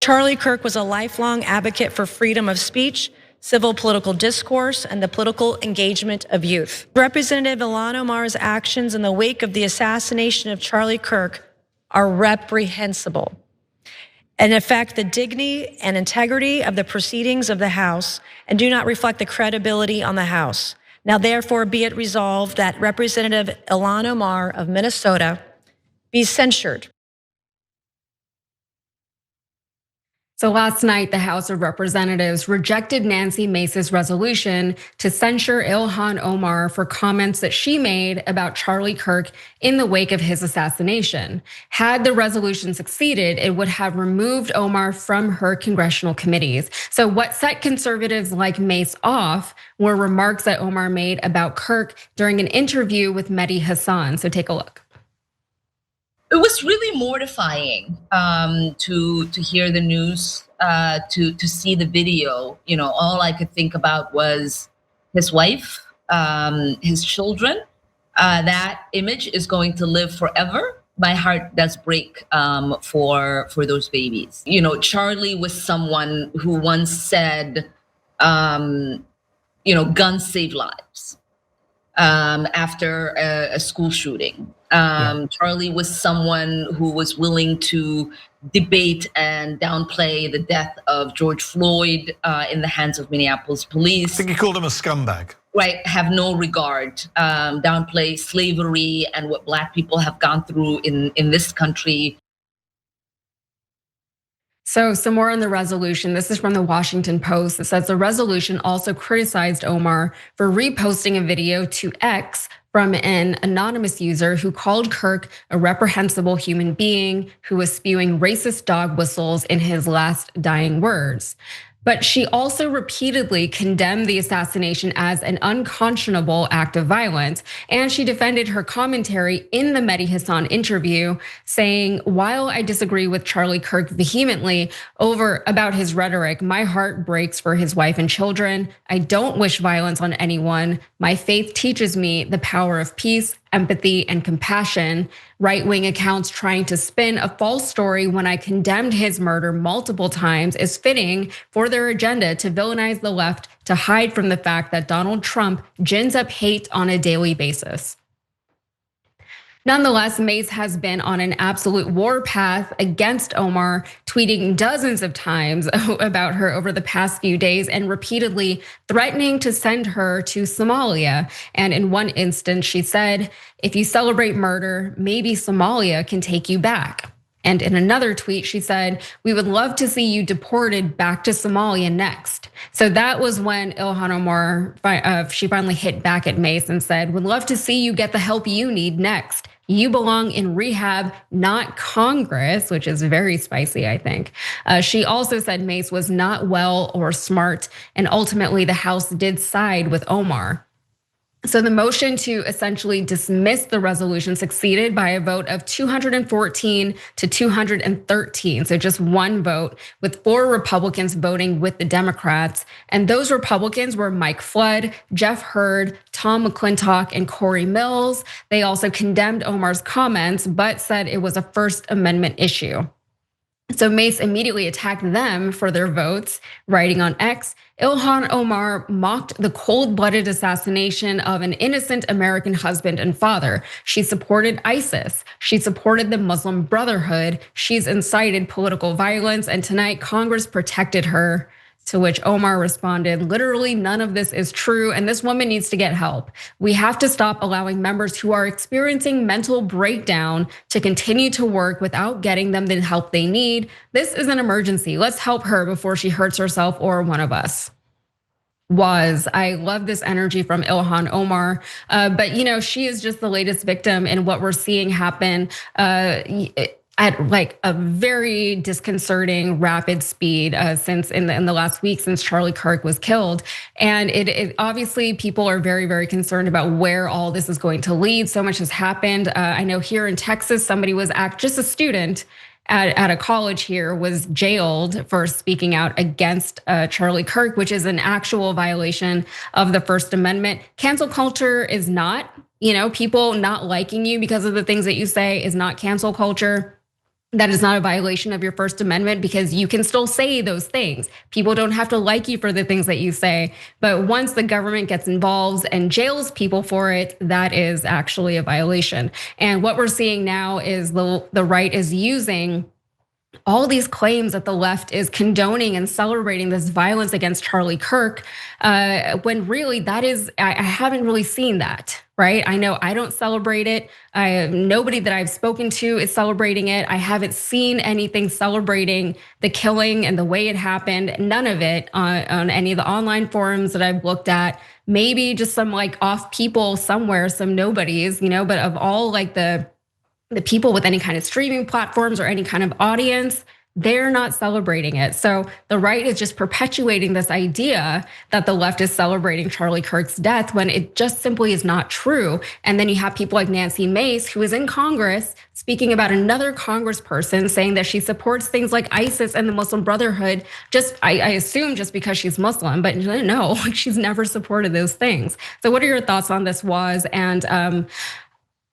Charlie Kirk was a lifelong advocate for freedom of speech, civil political discourse, and the political engagement of youth. Representative Ilhan Omar's actions in the wake of the assassination of Charlie Kirk are reprehensible and affect the dignity and integrity of the proceedings of the House and do not reflect the credibility on the House. Now, therefore, be it resolved that Representative Ilhan Omar of Minnesota be censured. So last night, the House of Representatives rejected Nancy Mace's resolution to censure Ilhan Omar for comments that she made about Charlie Kirk in the wake of his assassination. Had the resolution succeeded, it would have removed Omar from her congressional committees. So what set conservatives like Mace off were remarks that Omar made about Kirk during an interview with Mehdi Hasan. So take a look. It was really mortifying to hear the news, to see the video. You know, all I could think about was his wife, his children. That image is going to live forever. My heart does break for those babies. You know, Charlie was someone who once said, guns save lives. After a school shooting. Charlie was someone who was willing to debate and downplay the death of George Floyd in the hands of Minneapolis police. I think he called him a scumbag. Right, have no regard, downplay slavery and what Black people have gone through in this country. So some more on the resolution. This is from the Washington Post. It says the resolution also criticized Omar for reposting a video to X from an anonymous user who called Kirk a reprehensible human being who was spewing racist dog whistles in his last dying words. But she also repeatedly condemned the assassination as an unconscionable act of violence. And she defended her commentary in the Mehdi Hasan interview, saying, while I disagree with Charlie Kirk vehemently about his rhetoric, my heart breaks for his wife and children. I don't wish violence on anyone. My faith teaches me the power of peace, empathy, and compassion. Right-wing accounts trying to spin a false story when I condemned his murder multiple times is fitting for their agenda to villainize the left, to hide from the fact that Donald Trump gins up hate on a daily basis. Nonetheless, Mace has been on an absolute warpath against Omar, tweeting dozens of times about her over the past few days and repeatedly threatening to send her to Somalia. And in one instance, she said, if you celebrate murder, maybe Somalia can take you back. And in another tweet, she said, we would love to see you deported back to Somalia next. So that was when Ilhan Omar, she finally hit back at Mace and said, would love to see you get the help you need next. You belong in rehab, not Congress, which is very spicy, I think. She also said Mace was not well or smart, and ultimately the House did side with Omar. So the motion to essentially dismiss the resolution succeeded by a vote of 214 to 213. So just one vote, with 4 Republicans voting with the Democrats. And those Republicans were Mike Flood, Jeff Hurd, Tom McClintock, and Corey Mills. They also condemned Omar's comments, but said it was a First Amendment issue. So Mace immediately attacked them for their votes, writing on X, Ilhan Omar mocked the cold-blooded assassination of an innocent American husband and father. She supported ISIS. She supported the Muslim Brotherhood. She's incited political violence, and tonight Congress protected her. To which Omar responded, literally none of this is true, and this woman needs to get help. We have to stop allowing members who are experiencing mental breakdown to continue to work without getting them the help they need. This is an emergency. Let's help her before she hurts herself or one of us. I love this energy from Ilhan Omar, but she is just the latest victim in what we're seeing happen at like a very disconcerting rapid speed since in the last week since Charlie Kirk was killed. And it obviously people are very, very concerned about where all this is going to lead. So much has happened. I know here in Texas, somebody was just a student at a college here was jailed for speaking out against Charlie Kirk, which is an actual violation of the First Amendment. Cancel culture is not, people not liking you because of the things that you say is not cancel culture. that is not a violation of your First Amendment because you can still say those things. People don't have to like you for the things that you say. But once the government gets involved and jails people for it, that is actually a violation. And what we're seeing now is the right is using all these claims that the left is condoning and celebrating this violence against Charlie Kirk, when really that is, I haven't really seen that, right? I know I don't celebrate it. Nobody that I've spoken to is celebrating it. I haven't seen anything celebrating the killing and the way it happened. None of it on any of the online forums that I've looked at. Maybe just some like off people somewhere, some nobodies, but of all like the people with any kind of streaming platforms or any kind of audience, they're not celebrating it. So the right is just perpetuating this idea that the left is celebrating Charlie Kirk's death when it just simply is not true. And then you have people like Nancy Mace, who is in Congress, speaking about another congressperson saying that she supports things like ISIS and the Muslim Brotherhood. I assume just because she's Muslim, but no, she's never supported those things. So what are your thoughts on this, Waz? And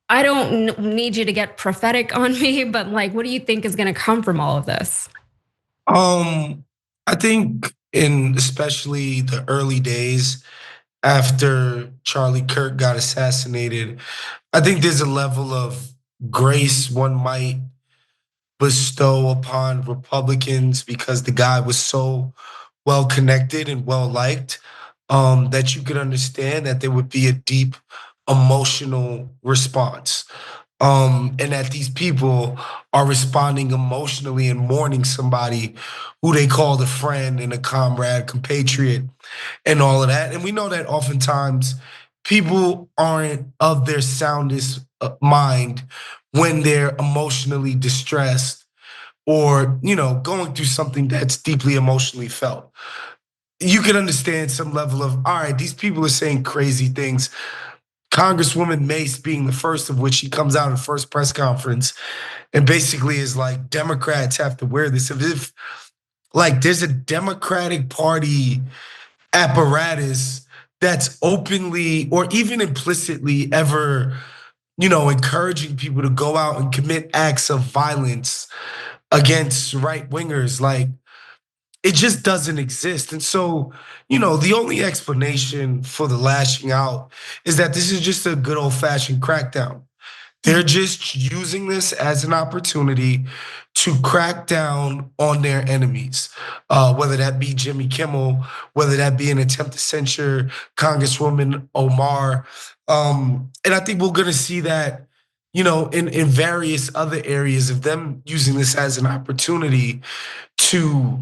I don't need you to get prophetic on me, but like, what do you think is going to come from all of this? I think in especially the early days after Charlie Kirk got assassinated, I think there's a level of grace one might bestow upon Republicans because the guy was so well connected and well liked, that you could understand that there would be a deep emotional response. And that these people are responding emotionally and mourning somebody who they called a friend and a comrade, compatriot, and all of that. And we know that oftentimes people aren't of their soundest mind when they're emotionally distressed or going through something that's deeply emotionally felt. You can understand some level of, all right, these people are saying crazy things. Congresswoman Mace being the first of which, she comes out in the first press conference and basically is like, Democrats have to wear this. If like there's a Democratic Party apparatus that's openly or even implicitly ever, encouraging people to go out and commit acts of violence against right wingers, like it just doesn't exist. And so, the only explanation for the lashing out is that this is just a good old fashioned crackdown. They're just using this as an opportunity to crack down on their enemies, whether that be Jimmy Kimmel, whether that be an attempt to censure Congresswoman Omar. And I think we're going to see that, in various other areas of them using this as an opportunity to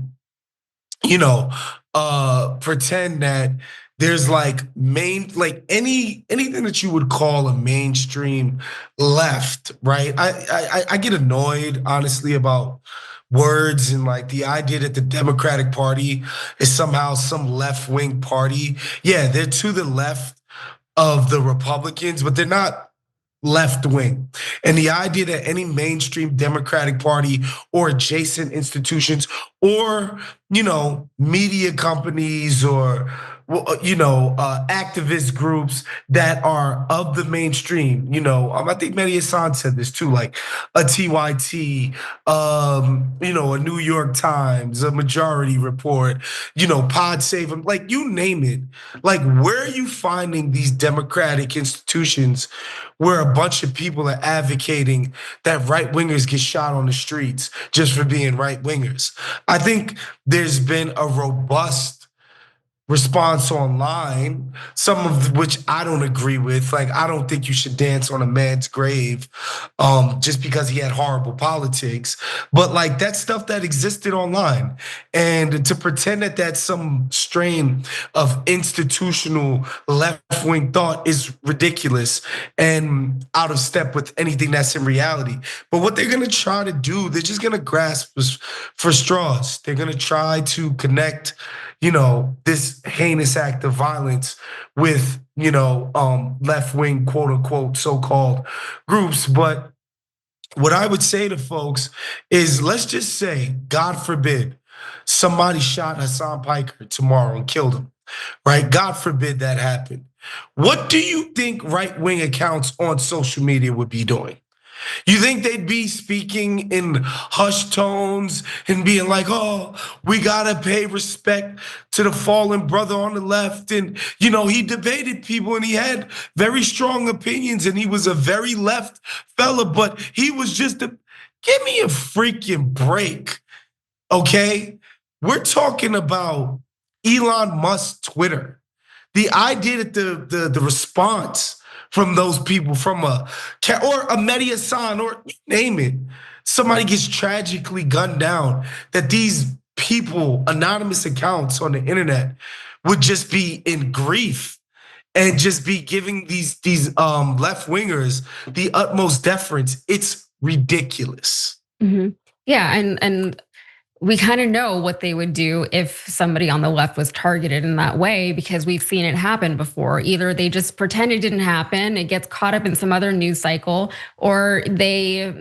pretend that there's like anything that you would call a mainstream left, right? I get annoyed honestly about words and like the idea that the Democratic Party is somehow some left-wing party. Yeah, they're to the left of the Republicans, but they're not left wing. And the idea that any mainstream Democratic Party or adjacent institutions or, media companies or, activist groups that are of the mainstream, I think Mehdi Hassan said this too, like a TYT, a New York Times, a Majority Report, Pod Save 'em, like you name it. Like, where are you finding these democratic institutions where a bunch of people are advocating that right wingers get shot on the streets just for being right wingers? I think there's been a robust response online, some of which I don't agree with. Like, I don't think you should dance on a man's grave just because he had horrible politics. But like, that's stuff that existed online. And to pretend that that's some strain of institutional left-wing thought is ridiculous and out of step with anything that's in reality. But what they're gonna try to do, they're just gonna grasp for straws. They're gonna try to connect this heinous act of violence with, left-wing, quote unquote, so-called groups. But what I would say to folks is, let's just say, God forbid, somebody shot Hassan Piker tomorrow and killed him, right? God forbid that happened. What do you think right-wing accounts on social media would be doing? You think they'd be speaking in hushed tones and being like, oh, we gotta pay respect to the fallen brother on the left. And, he debated people and he had very strong opinions and he was a very left fella, but he was just give me a freaking break, okay? We're talking about Elon Musk's Twitter. The idea that the response from those people, from or a Mehdi Hassan, or name it, somebody gets tragically gunned down, that these people, anonymous accounts on the internet, would just be in grief and just be giving these left wingers the utmost deference. It's ridiculous. Yeah, and we kind of know what they would do if somebody on the left was targeted in that way, because we've seen it happen before. Either they just pretend it didn't happen, it gets caught up in some other news cycle, or they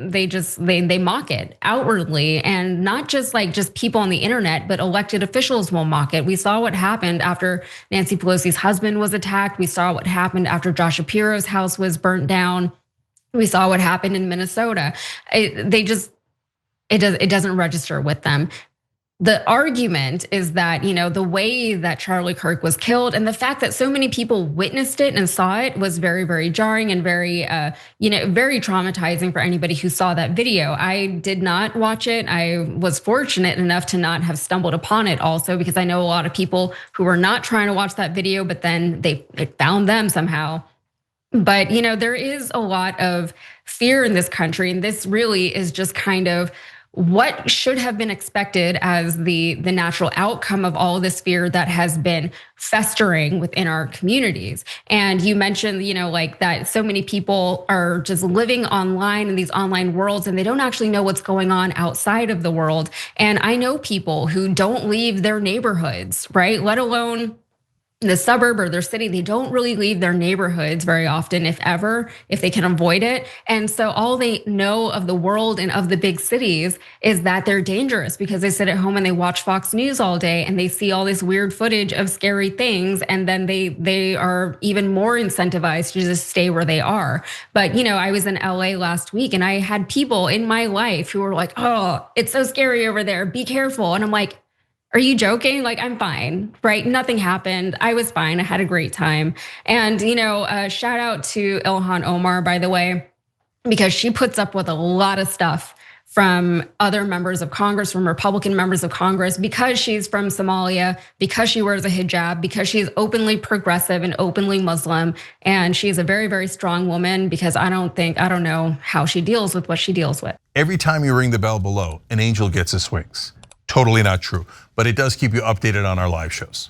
mock it outwardly, and not just people on the internet, but elected officials will mock it. We saw what happened after Nancy Pelosi's husband was attacked. We saw what happened after Josh Shapiro's house was burnt down. We saw what happened in Minnesota. It doesn't register with them. The argument is that, the way that Charlie Kirk was killed and the fact that so many people witnessed it and saw it was very, very jarring and very, very traumatizing for anybody who saw that video. I did not watch it. I was fortunate enough to not have stumbled upon it also, because I know a lot of people who were not trying to watch that video, but then it found them somehow. But there is a lot of fear in this country, and this really is just kind of what should have been expected as the natural outcome of all of this fear that has been festering within our communities. And you mentioned, that so many people are just living online in these online worlds and they don't actually know what's going on outside of the world. And I know people who don't leave their neighborhoods, right? Let alone the suburb or their city. They don't really leave their neighborhoods very often, if ever, if they can avoid it. And so all they know of the world and of the big cities is that they're dangerous, because they sit at home and they watch Fox News all day and they see all this weird footage of scary things. And then they are even more incentivized to just stay where they are. But I was in LA last week and I had people in my life who were like, oh, it's so scary over there, be careful. And I'm like, are you joking? I'm fine, right? Nothing happened. I was fine. I had a great time. And shout out to Ilhan Omar, by the way, because she puts up with a lot of stuff from other members of Congress, from Republican members of Congress, because she's from Somalia, because she wears a hijab, because she's openly progressive and openly Muslim. And she's a very, very strong woman, because I don't know how she deals with what she deals with. Every time you ring the bell below, an angel gets his wings. Totally not true, but it does keep you updated on our live shows.